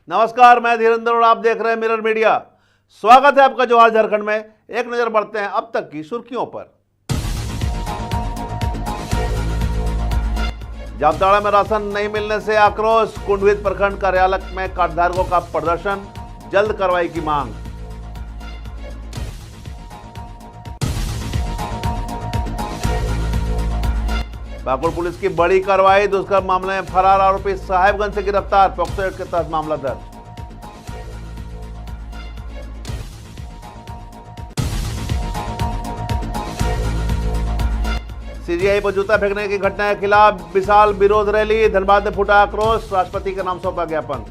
नमस्कार, मैं धीरेन्द्र और आप देख रहे हैं मिरर मीडिया। स्वागत है आपका जोहार झारखंड में। एक नजर बढ़ते हैं अब तक की सुर्खियों पर। जामताड़ा में राशन नहीं मिलने से आक्रोश, कुंडवित प्रखंड कार्यालय में कार्डधारकों का प्रदर्शन, जल्द कार्रवाई की मांग। पाकुड़ पुलिस की बड़ी कार्रवाई, दुष्कर्म मामले में फरार आरोपी साहेबगंज से गिरफ्तार, पॉक्सो एक्ट के तहत मामला दर्ज। सीजीआई पर जूता फेंकने की घटना के खिलाफ विशाल विरोध रैली, धनबाद में फूटा आक्रोश, राष्ट्रपति के नाम सौंपा ज्ञापन।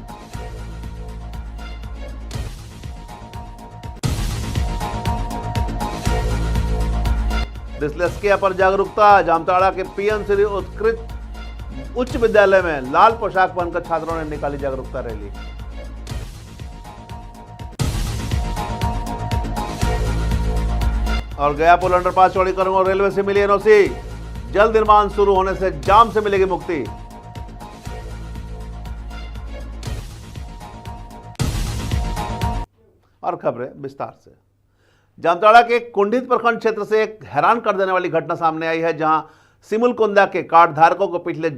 डिस्लेक्सिया पर जागरूकता, जामताड़ा के पीएम श्री उत्कृष्ट उच्च विद्यालय में लाल पोशाक पहनकर छात्रों ने निकाली जागरूकता रैली। और गया पुल अंडरपास चौड़ीकरण और रेलवे से मिली एनओसी, जल्द निर्माण शुरू होने से जाम से मिलेगी मुक्ति। और खबरें विस्तार से। जामताड़ा के कुंडित प्रखंड क्षेत्र से एक हैरान कर देने वाली घटना सामने आई है, जहां सिमुलकुंदा के कार्ड धारकों को पिछले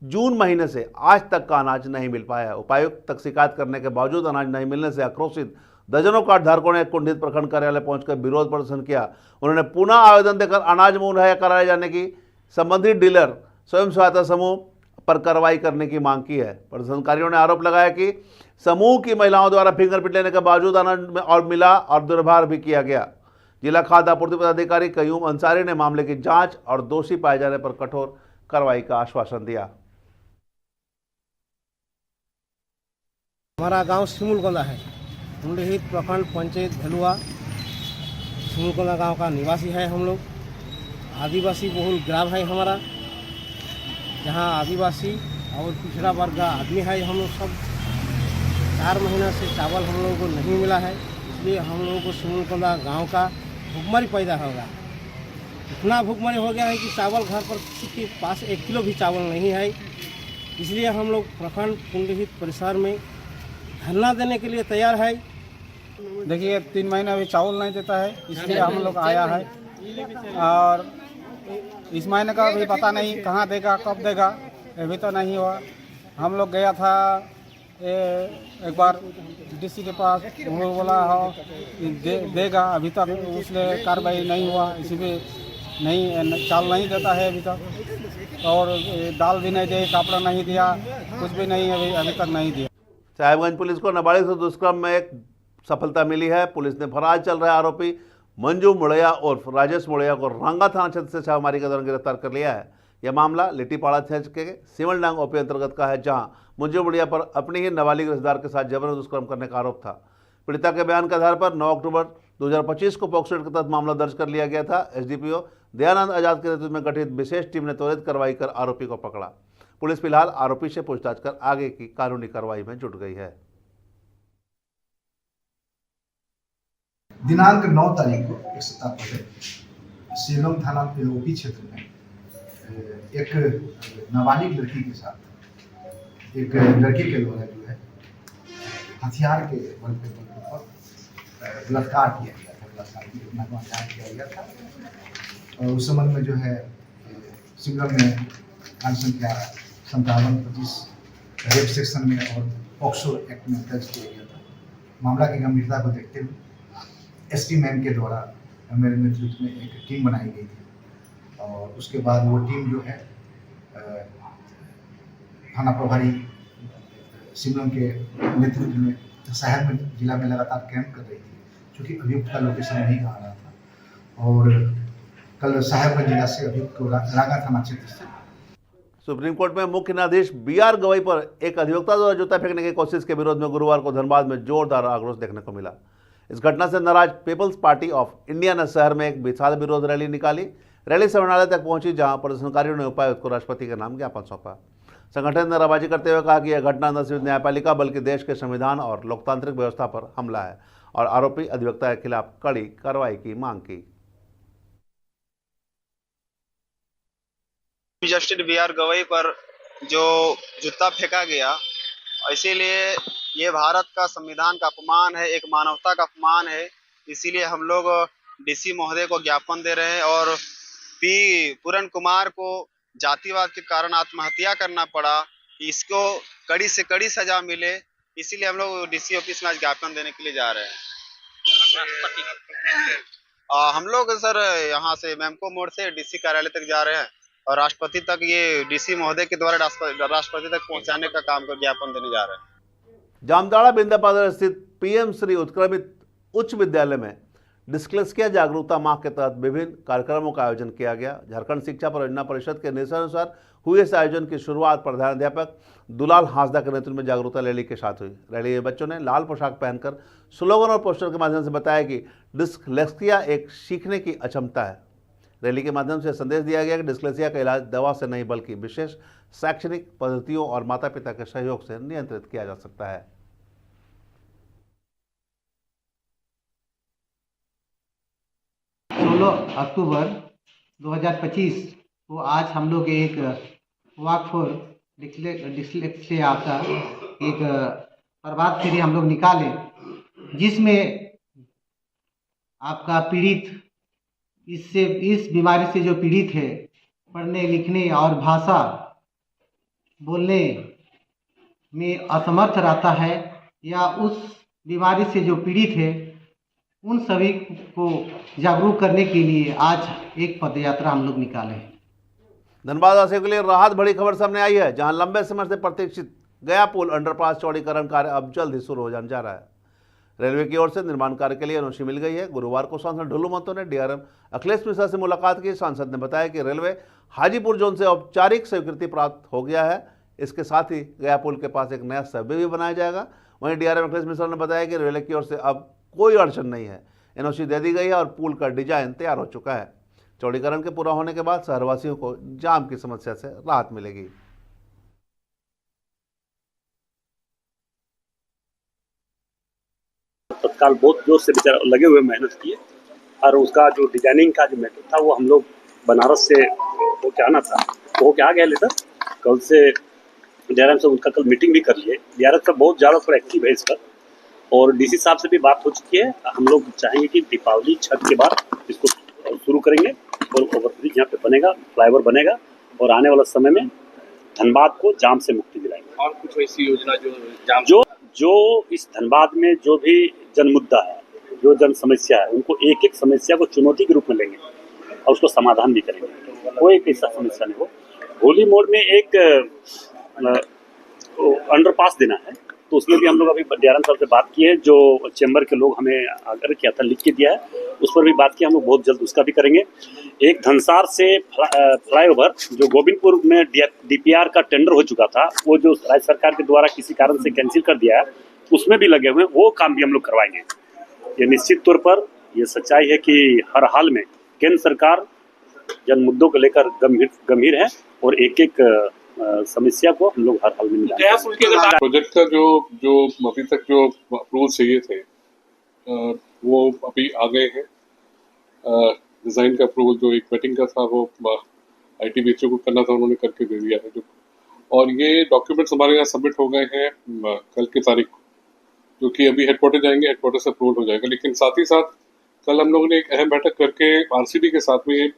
जून महीने से आज तक का अनाज नहीं मिल पाया। उपायुक्त तक शिकायत करने के बावजूद अनाज नहीं मिलने से आक्रोशित दर्जनों कार्ड धारकों ने कुंडित प्रखंड कार्यालय पहुंचकर विरोध प्रदर्शन किया। उन्होंने पुनः आवेदन देकर अनाज मुहैया कराए जाने की संबंधित डीलर स्वयं सहायता समूह पर कार्रवाई करने की मांग की है। प्रदर्शनकारियों ने आरोप लगाया कि समूह की महिलाओं द्वारा फिंगरप्रिंट लेने के बावजूद अनाज में और मिला और दुर्व्यवहार भी किया गया। जिला खाद्य आपूर्ति पदाधिकारी कयूम अंसारी ने मामले की जांच और दोषी पाए जाने पर कठोर कार्रवाई का आश्वासन दिया। हमारा गांव सिमुलकुंदा है, कुंडहित प्रखंड पंचायत भेलुआ सिमुलकुंदा गांव का निवासी है। हम लोग आदिवासी बहुल ग्राम है हमारा, जहां आदिवासी और पिछड़ा वर्ग का आदमी है। हम लोग सब 4 महीना से चावल हम लोगों को नहीं मिला है, इसलिए हम लोगों को सिमुलकुंदा गांव का भूखमरी पैदा होगा। इतना भूखमरी हो गया है कि चावल घर पर किसी के पास 1 किलो भी चावल नहीं है। इसलिए हम लोग प्रखंड कुंडहित परिसर में धरना देने के लिए तैयार है। देखिए 3 महीना अभी चावल नहीं देता है, इसलिए हम लोग आया है। और इस महीने का भी पता नहीं कहाँ देगा, कब देगा, अभी तो नहीं हुआ। हम लोग गया था एक बार डीसी के पास, वो बोला हो देगा, अभी तक उसने कार्रवाई नहीं हुआ। इसीलिए नहीं चावल नहीं देता है अभी तक, और दाल भी नहीं दे, कपड़ा नहीं दिया, कुछ भी नहीं अभी तक नहीं दिया। साहेबगंज पुलिस को नाबालिग से दुष्कर्म में एक सफलता मिली है। पुलिस ने फरार चल रहे आरोपी मंजू मुड़ैया और राजेश मुड़ैया को रंगा थाना क्षेत्र से छापेमारी के दौरान गिरफ्तार कर लिया है। यह मामला लिट्टीपाड़ा क्षेत्र के सिमलडांग ओपी अंतर्गत का है, जहां मंजू मुड़ैया पर अपनी ही नाबालिग रिश्तेदार के साथ जबरन दुष्कर्म करने का आरोप था। पीड़िता के बयान के आधार पर 9 अक्टूबर 2025 को पॉक्सो एक्ट के तहत मामला दर्ज कर लिया गया था। एसडीपीओ दयानंद आजाद के नेतृत्व में गठित विशेष टीम ने त्वरित कार्रवाई कर आरोपी को पकड़ा। पुलिस फिलहाल आरोपी से पूछताछ कर आगे की कानूनी कार्रवाई में जुट गई है। दिनांक 9 तारीख को एक सप्ताह पहले सेलम थाना ओपी क्षेत्र में एक नाबालिग लड़की के साथ एक लड़के के द्वारा जो है हथियार के बल पर बलात्कार किया गया था। बलात्कार की घटना को अंजाम किया गया था। और उस संबंध में जो है सिमरन में कांड संख्या 5725 रेप सेक्शन में और पॉक्सो एक्ट में दर्ज किया गया था। मामला की गंभीरता को देखते हुए एसपी मैम के द्वारा मेरे नेतृत्व में एक टीम बनाई गई थी, और उसके बाद वो टीम जो है थाना प्रभारी सिमरन के नेतृत्व में साहेबगंज जिला में लगातार कैंप कर रही थी, क्योंकि अभियुक्त का लोकेशन नहीं कहा रहा था। और कल साहेबगंज जिला से अभियुक्त को रागा थाना क्षेत्र से सुप्रीम कोर्ट में मुख्य न्यायाधीश बीआर गवई पर एक अधिवक्ता द्वारा जूता फेंकने की कोशिश के विरोध में गुरुवार को धनबाद में जोरदार आक्रोश देखने को मिला। इस घटना से नाराज पीपल्स पार्टी ऑफ इंडिया ने शहर में एक विशाल विरोध रैली निकाली। रैली समरणालय तक पहुंची, जहां प्रदर्शनकारियों ने उपायुक्त को राष्ट्रपति के नाम ज्ञापन सौंपा। संगठन ने नाराबाजी करते हुए कहा कि यह घटना न सिर्फ न्यायपालिका बल्कि देश के संविधान और लोकतांत्रिक व्यवस्था पर हमला है, और आरोपी अधिवक्ता के खिलाफ कड़ी कार्रवाई की मांग की। जस्टिस बीआर गवई पर जो जूता फेंका गया, इसीलिए ये भारत का संविधान का अपमान है, एक मानवता का अपमान है। इसीलिए हम लोग डीसी महोदय को ज्ञापन दे रहे हैं और पी पूरन कुमार को जातिवाद के कारण आत्महत्या करना पड़ा, इसको कड़ी से कड़ी सजा मिले, इसीलिए हम लोग डीसी ऑफिस में आज ज्ञापन देने के लिए जा रहे हैं। हम लोग सर यहाँ से मैमको मोड़ से डीसी कार्यालय तक जा रहे हैं और राष्ट्रपति तक ये डीसी महोदय के द्वारा राष्ट्रपति तक पहुंचाने का काम कर ज्ञापन देने जा रहे हैं। जामताड़ा बिंदापादर स्थित पीएम श्री उत्क्रमित उच्च विद्यालय में डिस्लेक्सिया जागरूकता माह के तहत विभिन्न कार्यक्रमों का आयोजन किया गया। झारखंड शिक्षा परियोजना परिषद के निर्देशानुसार हुए इस आयोजन की शुरुआत प्रधानाध्यापक दुलाल हांसदा के नेतृत्व में जागरूकता रैली के साथ हुई। रैली में बच्चों ने लाल पोशाक पहनकर स्लोगन और पोस्टर के माध्यम से बताया कि डिस्लेक्सिया एक सीखने की अक्षमता है। रैली के माध्यम से संदेश दिया गया कि डिस्लेक्सिया का इलाज दवा से नहीं बल्कि विशेष शैक्षणिक पद्धतियों और माता पिता के सहयोग से नियंत्रित किया जा सकता है। 16 अक्टूबर 2025 को आज हम लोग एक वॉक फॉर डिस्लेक्सिया का एक प्रभात फेरी हम लोग निकाले, जिसमें आपका पीड़ित इस बीमारी से जो पीड़ित है, पढ़ने लिखने और भाषा बोलने में असमर्थ रहता है या उस बीमारी से जो पीड़ित है, उन सभी को जागरूक करने के लिए आज एक पदयात्रा हम लोग निकाले। धनबाद वासियों के लिए राहत भरी खबर सामने आई है, जहां लंबे समय से प्रतीक्षित गया पुल अंडरपास चौड़ीकरण कार्य अब जल्द ही शुरू हो जाने जा रहा है। रेलवे की ओर से निर्माण कार्य के लिए एनओसी मिल गई है। गुरुवार को सांसद ढुल्लू महतो ने डीआरएम अखिलेश मिश्रा से मुलाकात की। सांसद ने बताया कि रेलवे हाजीपुर जोन से औपचारिक स्वीकृति प्राप्त हो गया है। इसके साथ ही गया पुल के पास एक नया सर्वे भी बनाया जाएगा। वहीं डीआरएम अखिलेश मिश्रा ने बताया कि रेलवे की ओर से अब कोई अड़चन नहीं है, एनओसी दे दी गई है और पुल का डिजाइन तैयार हो चुका है। चौड़ीकरण के पूरा होने के बाद शहरवासियों को जाम की समस्या से राहत मिलेगी। तत्काल बहुत जोर से बेचारा लगे हुए मेहनत किए और उसका जो डिजाइनिंग का जो मेथड था वो हम लोग बनारस से वो क्या आना था वो क्या आ गया लेटर। कल से डीआरएम से उनका कल मीटिंग भी कर लिए। डीआरएम का बहुत ज़्यादा थोड़ा एक्टिव है इस पर और डीसी साहब से भी बात हो चुकी है। हम लोग चाहेंगे कि दीपावली छठ के बाद इसको शुरू करेंगे और ओवरब्रिज यहाँ पे बनेगा, फ्लाईओवर बनेगा और आने वाला समय में धनबाद को जाम से मुक्ति दिलाएंगे। और कुछ ऐसी योजना जो इस धनबाद में जो भी जन मुद्दा है, जो जन समस्या है, उनको एक एक समस्या को चुनौती के रूप में लेंगे और उसको समाधान भी करेंगे। कोई एक ऐसा समस्या नहीं हो। होली मोड़ में एक अंडरपास देना है, तो उसमें भी हम लोग अभी डीआरएम साहब से बात की है। जो चैम्बर के लोग हमें आग्रह किया था, लिख के दिया है, उस पर भी बात की। हम लोग बहुत जल्द उसका भी करेंगे। एक धनसार से फ्लाईओवर जो गोविंदपुर में डीपीआर का टेंडर हो चुका था, वो जो राज्य सरकार के द्वारा किसी कारण से कैंसिल कर दिया है, उसमें भी लगे हुए, वो काम भी हम लोग करवाएंगे। ये निश्चित तौर पर ये सच्चाई है कि हर हाल में केंद्र सरकार जन मुद्दों को लेकर गंभीर है और एक एक समस्या को हम लोग हर हाल में मिलाएंगे। प्रोजेक्ट का जो अभी तक जो अप्रूवल चाहिए थे वो अभी आ गए हैं। डिज़ाइन का अप्रूवल जो एक वेटिंग का था वो आईटीबीएचओ को करना था, उन्होंने करके दे दिया है। और ये डॉक्यूमेंट्स हमारे यहाँ सबमिट हो गए हैं कल की तारीख को, जो कि अभी हेडक्वार्टर जाएंगे, हेडक्वार्टर से अप्रूवल हो जाएगा। लेकिन साथ ही साथ कल हम लोगों ने एक अहम बैठक करके आरसीडी के साथ में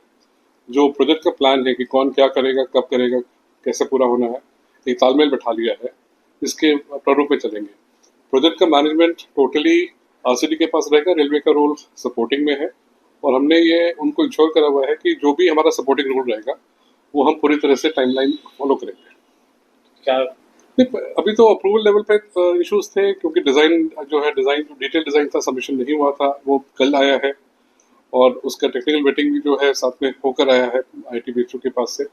जो प्रोजेक्ट का प्लान है कि कौन क्या करेगा, कब करेगा, कैसे पूरा होना है, एक तालमेल बैठा लिया है। इसके प्रारूप में चलेंगे। प्रोजेक्ट का मैनेजमेंट टोटली आरसीडी के पास रहेगा। रेलवे का रोल सपोर्टिंग में है और हमने ये उनको इंश्योर करा हुआ है कि जो भी हमारा सपोर्टिंग रोल रहेगा वो हम पूरी तरह से टाइमलाइन फॉलो करेंगे। क्या अभी तो अप्रूवल लेवल पे इश्यूज थे, क्योंकि डिज़ाइन जो डिटेल डिज़ाइन था, सबमिशन नहीं हुआ था, वो कल आया है और उसका टेक्निकल वेटिंग भी जो है साथ में होकर आया है आईटीबीएचओ के पास से।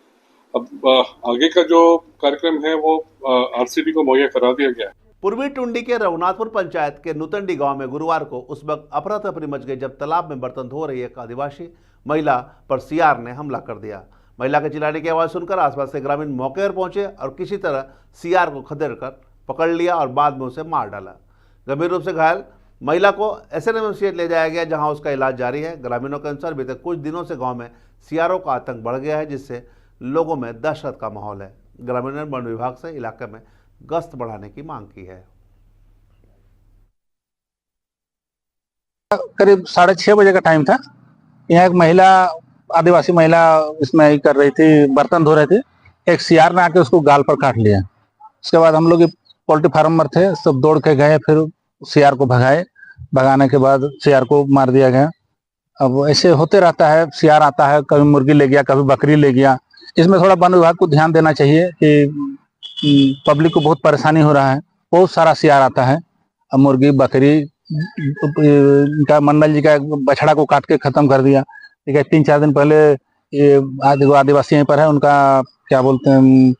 अब आगे का जो कार्यक्रम है वो आरसीडी को मुहैया करा दिया गया है। पूर्वी टुंडी के रघुनाथपुर पंचायत के नूतंडी गांव में गुरुवार को उस वक्त अफरा तफरी मच गई जब तालाब में बर्तन धो रही एक आदिवासी महिला पर सीआर ने हमला कर दिया। महिला के चिल्लाने की आवाज़ सुनकर आसपास से ग्रामीण मौके पर पहुंचे और किसी तरह सीआर को खदेड़ कर पकड़ लिया और बाद में उसे मार डाला। गंभीर रूप से घायल महिला को एसएनएमसीएच ले जाया गया, जहां उसका इलाज जारी है। ग्रामीणों के अनुसार बीते कुछ दिनों से गांव में सीआरओ का आतंक बढ़ गया है, जिससे लोगों में दहशत का माहौल है। ग्रामीणों ने वन विभाग से इलाके में गश्त बढ़ाने की मांग की है। करीब 6:30 बजे का टाइम था। यहाँ एक महिला, आदिवासी महिला इसमें ही कर रही थी, बर्तन धो रही थी। एक सियार ने आके उसको गाल पर काट लिया। उसके बाद हम लोग पोल्ट्री फार्म में थे, सब दौड़ के गए, फिर सियार को भगाए। भगाने के बाद सियार को मार दिया गया। अब ऐसे होते रहता है, सियार आता है, कभी मुर्गी ले गया, कभी बकरी ले गया। इसमें थोड़ा वन विभाग को ध्यान देना चाहिए कि पब्लिक को बहुत परेशानी हो रहा है। बहुत सारा सियार आता है, अब मुर्गी बकरी का मंडल जी का बछड़ा को काट के खत्म कर दिया। ठीक है, 3-4 दिन पहले ये आदिवासी यहीं पर है, उनका क्या बोलते हैं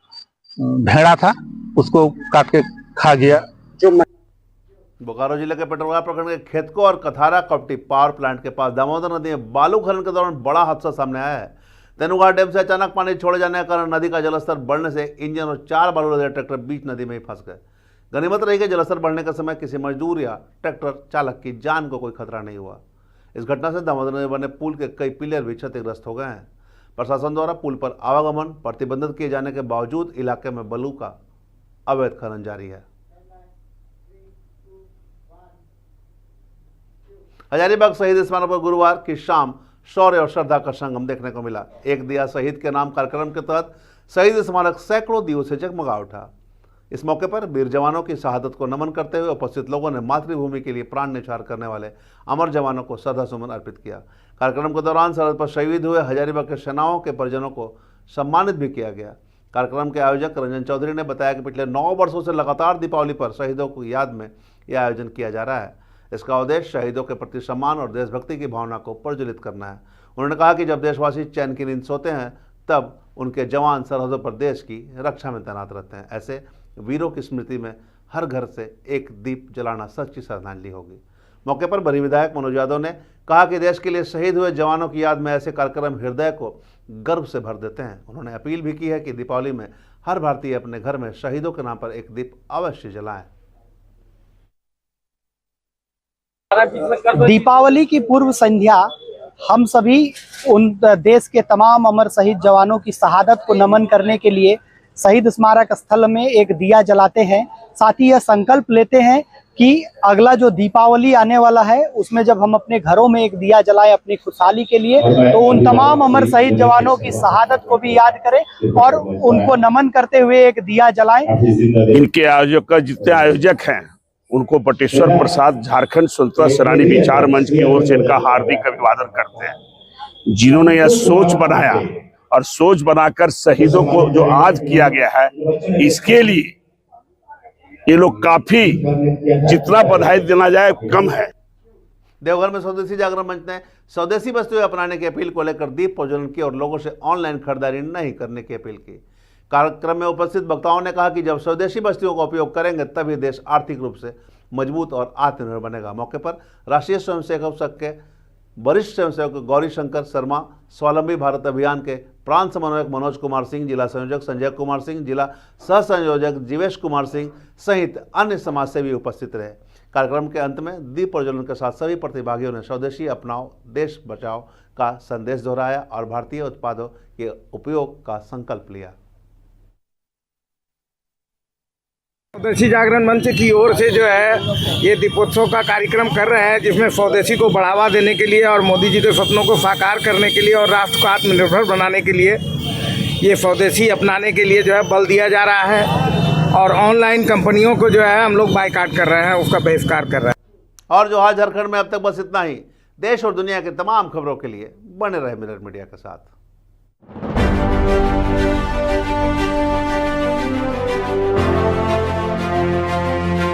भेड़ा था, उसको काट के खा गया। बोकारो जिले के पेटरवार प्रखंड के खेतको और कथारा कपटी पावर प्लांट के पास दामोदर नदी में बालू खनन के दौरान बड़ा हादसा सामने आया है। तेनुघाट डैम से अचानक पानी छोड़े जाने के कारण नदी का जलस्तर बढ़ने से इंजन और 4 बालू लदे ट्रैक्टर बीच नदी में ही फंस गए। गनीमत रही कि जलस्तर बढ़ने के समय किसी मजदूर या ट्रैक्टर चालक की जान को कोई खतरा नहीं हुआ। इस घटना से दामोदर नदी बने पुल के कई पिलर भी क्षतिग्रस्त हो गए हैं। प्रशासन द्वारा पुल पर आवागमन प्रतिबंधित किए जाने के बावजूद इलाके में बालू का अवैध खनन जारी है। हजारीबाग शहीद स्मारक पर गुरुवार की शाम शौर्य और श्रद्धा का संगम देखने को मिला। एक दिया शहीद के नाम कार्यक्रम के तहत शहीद स्मारक सैकड़ों दियों से जगमगा उठा। इस मौके पर वीर जवानों की शहादत को नमन करते हुए उपस्थित लोगों ने मातृभूमि के लिए प्राण न्यौछावर करने वाले अमर जवानों को श्रद्धासुमन अर्पित किया। कार्यक्रम के दौरान सरहद पर शहीद हुए हजारीबाग के सेनाओं के परिजनों को सम्मानित भी किया गया। कार्यक्रम के आयोजक रंजन चौधरी ने बताया कि पिछले 9 वर्षों से लगातार दीपावली पर शहीदों की याद में यह आयोजन किया जा रहा है। इसका उद्देश्य शहीदों के प्रति सम्मान और देशभक्ति की भावना को प्रज्वलित करना है। उन्होंने कहा कि जब देशवासी चैन की नींद सोते हैं तब उनके जवान सरहदों पर देश की रक्षा में तैनात रहते हैं। ऐसे वीरों की स्मृति में हर घर से एक दीप जलाना सच्ची श्रद्धांजलि होगी। मौके पर बरी विधायक मनोज यादव ने कहा कि देश के लिए शहीद हुए जवानों की याद में ऐसे कार्यक्रम हृदय को गर्व से भर देते हैं। उन्होंने अपील भी की है कि दीपावली में हर भारतीय अपने घर में शहीदों के नाम पर एक दीप अवश्य जलाएं। दीपावली की पूर्व संध्या हम सभी उन देश के तमाम अमर शहीद जवानों की शहादत को नमन करने के लिए शहीद स्मारक स्थल में एक दिया जलाते हैं। साथ ही यह संकल्प लेते हैं कि अगला जो दीपावली आने वाला है उसमें जब हम अपने घरों में एक दिया जलाएं अपनी खुशहाली के लिए, तो उन तमाम अमर शहीद जवानों की शहादत को भी याद करें और उनको नमन करते हुए एक दिया जलाएं। इनके आयोजक जितने आयोजक हैं उनको बटेश्वर प्रसाद झारखंड स्वतंत्रता सेनानी विचार मंच की ओर से इनका हार्दिक अभिवादन करते हैं, जिन्होंने यह सोच बनाया और सोच बनाकर शहीदों को जो आज किया गया है, इसके लिए ये लोग काफी, जितना बधाई देना जाए कम है। देवघर में स्वदेशी जागरण मंच ने स्वदेशी वस्तुएं अपनाने की अपील को लेकर दीप प्रज्वलन की और लोगों से ऑनलाइन खरीदारी नहीं करने की अपील की। कार्यक्रम में उपस्थित वक्ताओं ने कहा कि जब स्वदेशी वस्तुओं का उपयोग करेंगे तभी देश आर्थिक रूप से मजबूत और आत्मनिर्भर बनेगा। मौके पर राष्ट्रीय स्वयंसेवक संघ के वरिष्ठ स्वयंसेवक गौरी शंकर शर्मा, स्वावलंबी भारत अभियान के प्रांत समन्वयक मनोज कुमार सिंह, जिला संयोजक संजय कुमार सिंह, जिला सह संयोजक जीवेश कुमार सिंह सहित अन्य समाजसेवी उपस्थित रहे। कार्यक्रम के अंत में दीप प्रज्वलन के साथ सभी प्रतिभागियों ने स्वदेशी अपनाओ देश बचाओ का संदेश दोहराया और भारतीय उत्पादों के उपयोग का संकल्प लिया। स्वदेशी जागरण मंच की ओर से जो है ये दीपोत्सव का कार्यक्रम कर रहे हैं, जिसमें स्वदेशी को बढ़ावा देने के लिए और मोदी जी के सपनों को साकार करने के लिए और राष्ट्र को आत्मनिर्भर बनाने के लिए ये स्वदेशी अपनाने के लिए जो है बल दिया जा रहा है और ऑनलाइन कंपनियों को जो है हम लोग बायकॉट कर रहे हैं, उसका बहिष्कार कर रहे हैं। और जो आज झारखंड में अब तक बस इतना ही। देश और दुनिया के तमाम खबरों के लिए बने रहे मिरर मीडिया के साथ।